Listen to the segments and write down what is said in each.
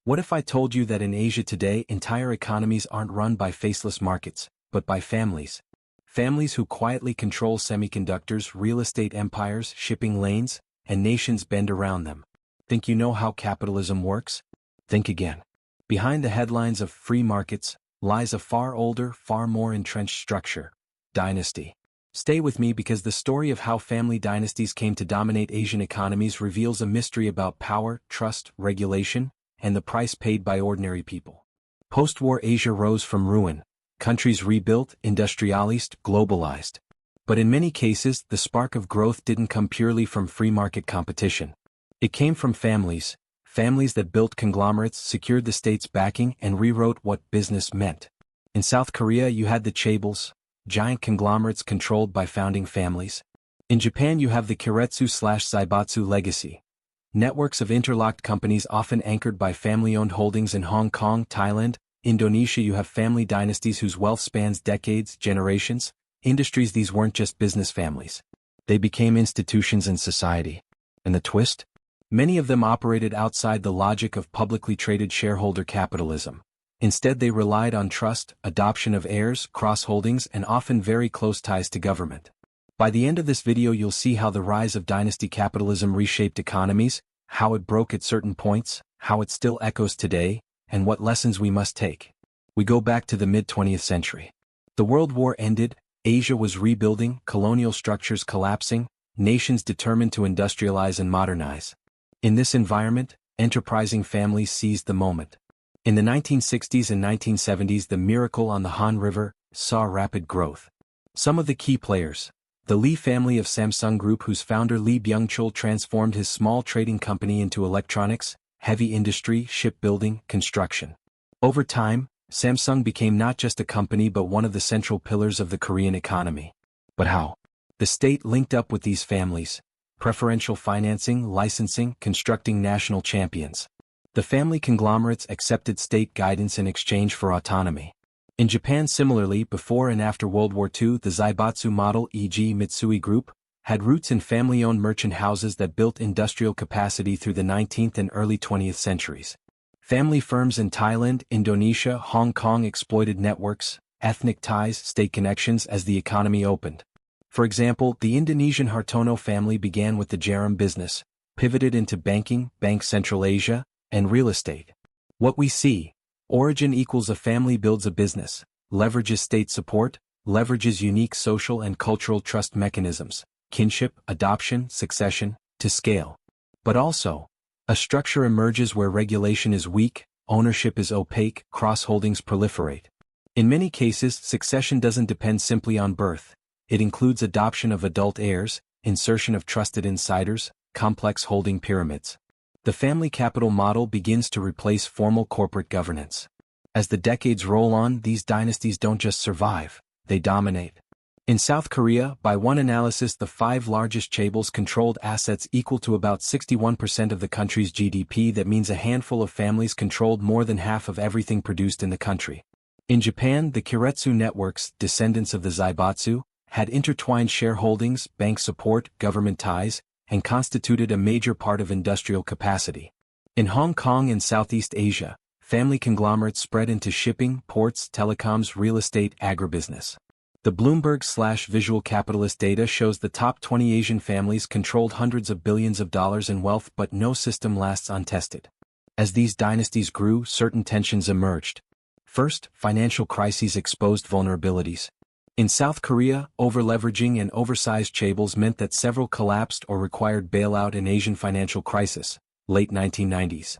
What if I told you that in Asia today entire economies aren't run by faceless markets, but by families? Families who quietly control semiconductors, real estate empires, shipping lanes, and nations bend around them. Think you know how capitalism works? Think again. Behind the headlines of free markets lies a far older, far more entrenched structure: dynasty. Stay with me because the story of how family dynasties came to dominate Asian economies reveals a mystery about power, trust, regulation, and the price paid by ordinary people. Post-war Asia rose from ruin. Countries rebuilt, industrialized, globalized. But in many cases, the spark of growth didn't come purely from free market competition. It came from families that built conglomerates, secured the state's backing, and rewrote what business meant. In South Korea you had the Chaebols, giant conglomerates controlled by founding families. In Japan you have the Keiretsu/Zaibatsu legacy. Networks of interlocked companies often anchored by family-owned holdings. In Hong Kong, Thailand, Indonesia you have family dynasties whose wealth spans decades, generations. Industries these weren't just business families. They became institutions in society. And the twist? Many of them operated outside the logic of publicly traded shareholder capitalism. Instead they relied on trust, adoption of heirs, cross-holdings, and often very close ties to government. By the end of this video you'll see how the rise of dynasty capitalism reshaped economies, how it broke at certain points, how it still echoes today, and what lessons we must take. We go back to the mid-20th century. The World War ended, Asia was rebuilding, colonial structures collapsing, nations determined to industrialize and modernize. In this environment, enterprising families seized the moment. In the 1960s and 1970s the miracle on the Han River saw rapid growth. Some of the key players: the Lee family of Samsung Group, whose founder Lee Byung-chul transformed his small trading company into electronics, heavy industry, shipbuilding, construction. Over time, Samsung became not just a company but one of the central pillars of the Korean economy. But how? The state linked up with these families: preferential financing, licensing, constructing national champions. The family conglomerates accepted state guidance in exchange for autonomy. In Japan similarly, before and after World War II, the Zaibatsu model, e.g. Mitsui Group, had roots in family-owned merchant houses that built industrial capacity through the 19th and early 20th centuries. Family firms in Thailand, Indonesia, Hong Kong exploited networks, ethnic ties, state connections as the economy opened. For example, the Indonesian Hartono family began with the Jarum business, pivoted into banking, Bank Central Asia, and real estate. What we see: origin equals a family builds a business, leverages state support, leverages unique social and cultural trust mechanisms, kinship, adoption, succession, to scale. But also, a structure emerges where regulation is weak, ownership is opaque, cross-holdings proliferate. In many cases, succession doesn't depend simply on birth. It includes adoption of adult heirs, insertion of trusted insiders, complex holding pyramids. The family capital model begins to replace formal corporate governance. As the decades roll on, these dynasties don't just survive, they dominate. In South Korea, by one analysis, the 5 largest Chaebols controlled assets equal to about 61% of the country's GDP. That means a handful of families controlled more than half of everything produced in the country. In Japan, the Keiretsu networks, descendants of the Zaibatsu, had intertwined shareholdings, bank support, government ties, and constituted a major part of industrial capacity. In Hong Kong and Southeast Asia, family conglomerates spread into shipping, ports, telecoms, real estate, agribusiness. The Bloomberg/Visual Capitalist data shows the top 20 Asian families controlled hundreds of billions of dollars in wealth, but no system lasts untested. As these dynasties grew, certain tensions emerged. First, financial crises exposed vulnerabilities. In South Korea, overleveraging and oversized Chaebols meant that several collapsed or required bailout. In Asian financial crisis, late 1990s.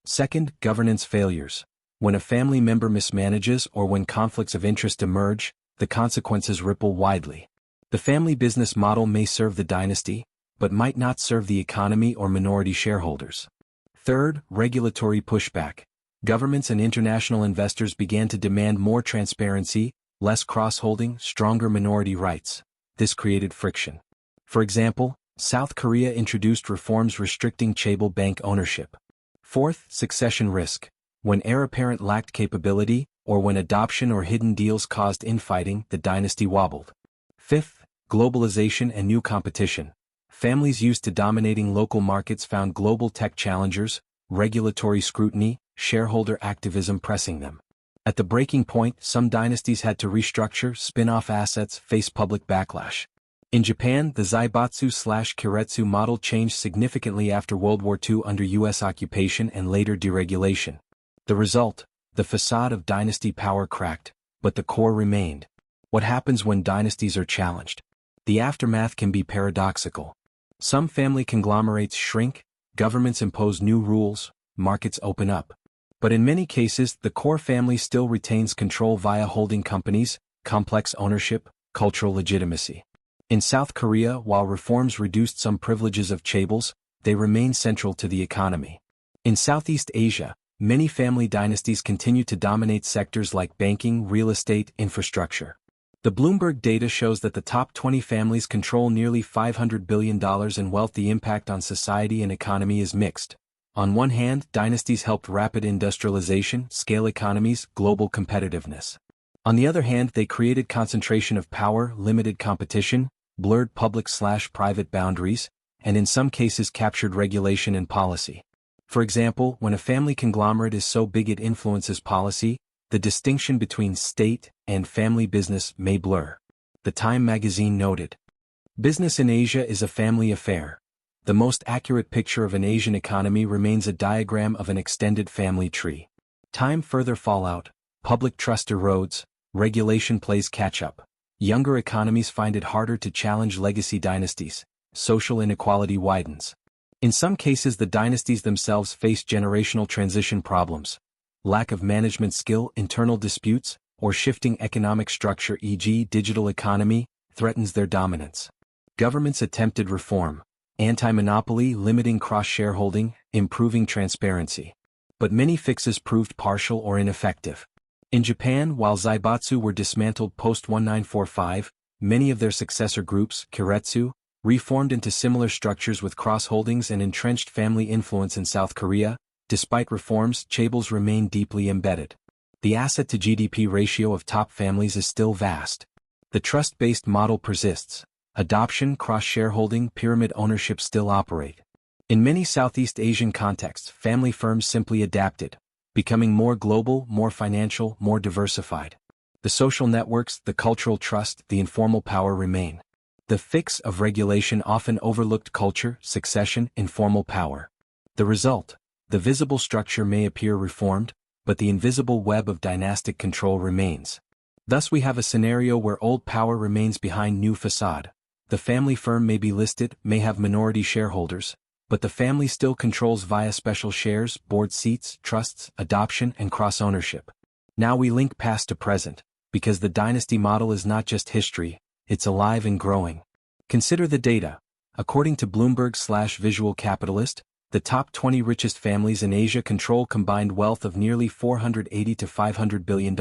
Second, governance failures. When a family member mismanages or when conflicts of interest emerge, the consequences ripple widely. The family business model may serve the dynasty, but might not serve the economy or minority shareholders. Third, regulatory pushback. Governments and international investors began to demand more transparency, less cross-holding, stronger minority rights. This created friction. For example, South Korea introduced reforms restricting Chaebol bank ownership. Fourth, succession risk. When heir apparent lacked capability, or when adoption or hidden deals caused infighting, the dynasty wobbled. Fifth, globalization and new competition. Families used to dominating local markets found global tech challengers, regulatory scrutiny, shareholder activism pressing them. At the breaking point, some dynasties had to restructure, spin off assets, face public backlash. In Japan, the Zaibatsu/Keiretsu model changed significantly after World War II under U.S. occupation and later deregulation. The result? The facade of dynasty power cracked, but the core remained. What happens when dynasties are challenged? The aftermath can be paradoxical. Some family conglomerates shrink, governments impose new rules, markets open up. But in many cases, the core family still retains control via holding companies, complex ownership, cultural legitimacy. In South Korea, while reforms reduced some privileges of chaebols, they remain central to the economy. In Southeast Asia, many family dynasties continue to dominate sectors like banking, real estate, infrastructure. The Bloomberg data shows that the top 20 families control nearly $500 billion in wealth. The impact on society and economy is mixed. On one hand, dynasties helped rapid industrialization, scale economies, global competitiveness. On the other hand, they created concentration of power, limited competition, blurred public/private boundaries, and in some cases captured regulation and policy. For example, when a family conglomerate is so big it influences policy, the distinction between state and family business may blur. The Time magazine noted, "Business in Asia is a family affair. The most accurate picture of an Asian economy remains a diagram of an extended family tree." Time further fallout, public trust erodes, regulation plays catch-up. Younger economies find it harder to challenge legacy dynasties, social inequality widens. In some cases the dynasties themselves face generational transition problems. Lack of management skill, internal disputes, or shifting economic structure, e.g. digital economy, threatens their dominance. Governments attempted reform, anti-monopoly, limiting cross-shareholding, improving transparency. But many fixes proved partial or ineffective. In Japan, while Zaibatsu were dismantled post-1945, many of their successor groups, Keiretsu, reformed into similar structures with cross-holdings and entrenched family influence. In South Korea, despite reforms, chaebols remain deeply embedded. The asset-to-GDP ratio of top families is still vast. The trust-based model persists. Adoption, cross-shareholding, pyramid ownership still operate. In many Southeast Asian contexts, family firms simply adapted, becoming more global, more financial, more diversified. The social networks, the cultural trust, the informal power remain. The fix of regulation often overlooked culture, succession, informal power. The result? The visible structure may appear reformed, but the invisible web of dynastic control remains. Thus we have a scenario where old power remains behind new facade. The family firm may be listed, may have minority shareholders, but the family still controls via special shares, board seats, trusts, adoption, and cross-ownership. Now we link past to present, because the dynasty model is not just history, it's alive and growing. Consider the data. According to Bloomberg/Visual Capitalist, the top 20 richest families in Asia control combined wealth of nearly $480 to $500 billion.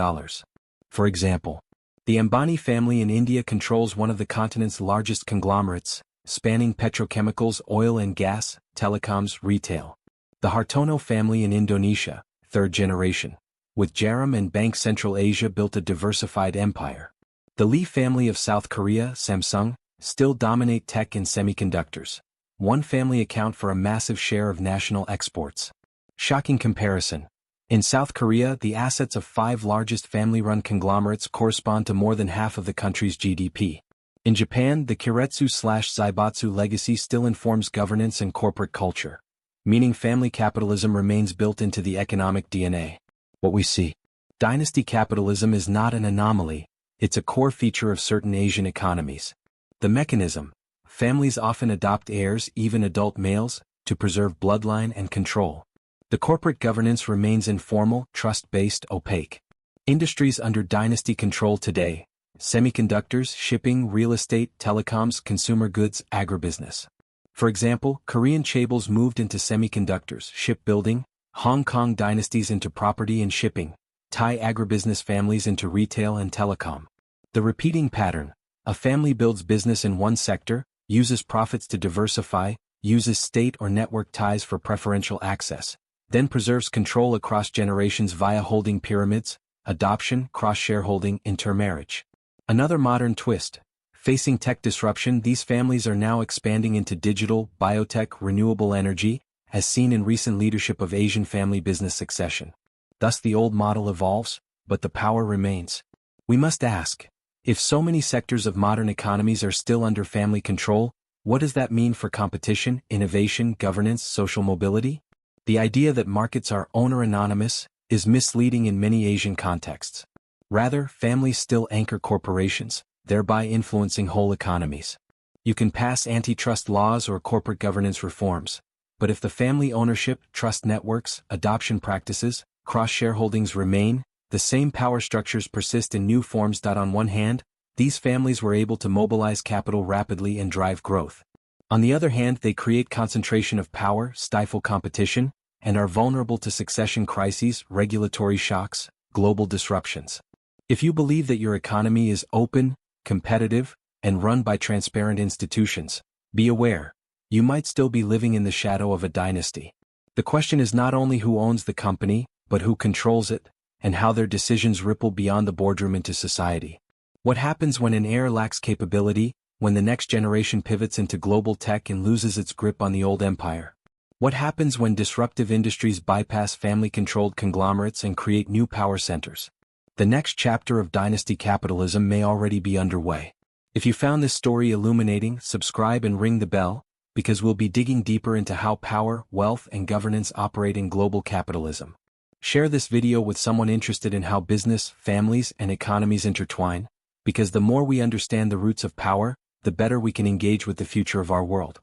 For example, the Ambani family in India controls one of the continent's largest conglomerates, spanning petrochemicals, oil and gas, telecoms, retail. The Hartono family in Indonesia, third generation, with Jaram and Bank Central Asia built a diversified empire. The Lee family of South Korea, Samsung, still dominate tech and semiconductors. One family account for a massive share of national exports. Shocking comparison. In South Korea, the assets of 5 largest family-run conglomerates correspond to more than half of the country's GDP. In Japan, the Keiretsu/Zaibatsu legacy still informs governance and corporate culture, meaning family capitalism remains built into the economic DNA. What we see. Dynasty capitalism is not an anomaly, it's a core feature of certain Asian economies. The mechanism. Families often adopt heirs, even adult males, to preserve bloodline and control. The corporate governance remains informal, trust-based, opaque. Industries under dynasty control today. Semiconductors, shipping, real estate, telecoms, consumer goods, agribusiness. For example, Korean chaebols moved into semiconductors, shipbuilding, Hong Kong dynasties into property and shipping, Thai agribusiness families into retail and telecom. The repeating pattern: a family builds business in one sector, uses profits to diversify, uses state or network ties for preferential access, then preserves control across generations via holding pyramids, adoption, cross-shareholding, intermarriage. Another modern twist. Facing tech disruption, these families are now expanding into digital, biotech, renewable energy, as seen in recent leadership of Asian family business succession. Thus the old model evolves, but the power remains. We must ask, if so many sectors of modern economies are still under family control, what does that mean for competition, innovation, governance, social mobility? The idea that markets are owner-anonymous is misleading in many Asian contexts. Rather, families still anchor corporations, thereby influencing whole economies. You can pass antitrust laws or corporate governance reforms, but if the family ownership, trust networks, adoption practices, cross-shareholdings remain, the same power structures persist in new forms. On one hand, these families were able to mobilize capital rapidly and drive growth. On the other hand, they create concentration of power, stifle competition, and are vulnerable to succession crises, regulatory shocks, global disruptions. If you believe that your economy is open, competitive, and run by transparent institutions, be aware, you might still be living in the shadow of a dynasty. The question is not only who owns the company, but who controls it, and how their decisions ripple beyond the boardroom into society. What happens when an heir lacks capability, when the next generation pivots into global tech and loses its grip on the old empire? What happens when disruptive industries bypass family-controlled conglomerates and create new power centers? The next chapter of dynasty capitalism may already be underway. If you found this story illuminating, subscribe and ring the bell, because we'll be digging deeper into how power, wealth, and governance operate in global capitalism. Share this video with someone interested in how business, families, and economies intertwine, because the more we understand the roots of power, the better we can engage with the future of our world.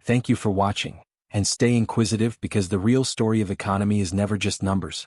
Thank you for watching, and stay inquisitive because the real story of economy is never just numbers.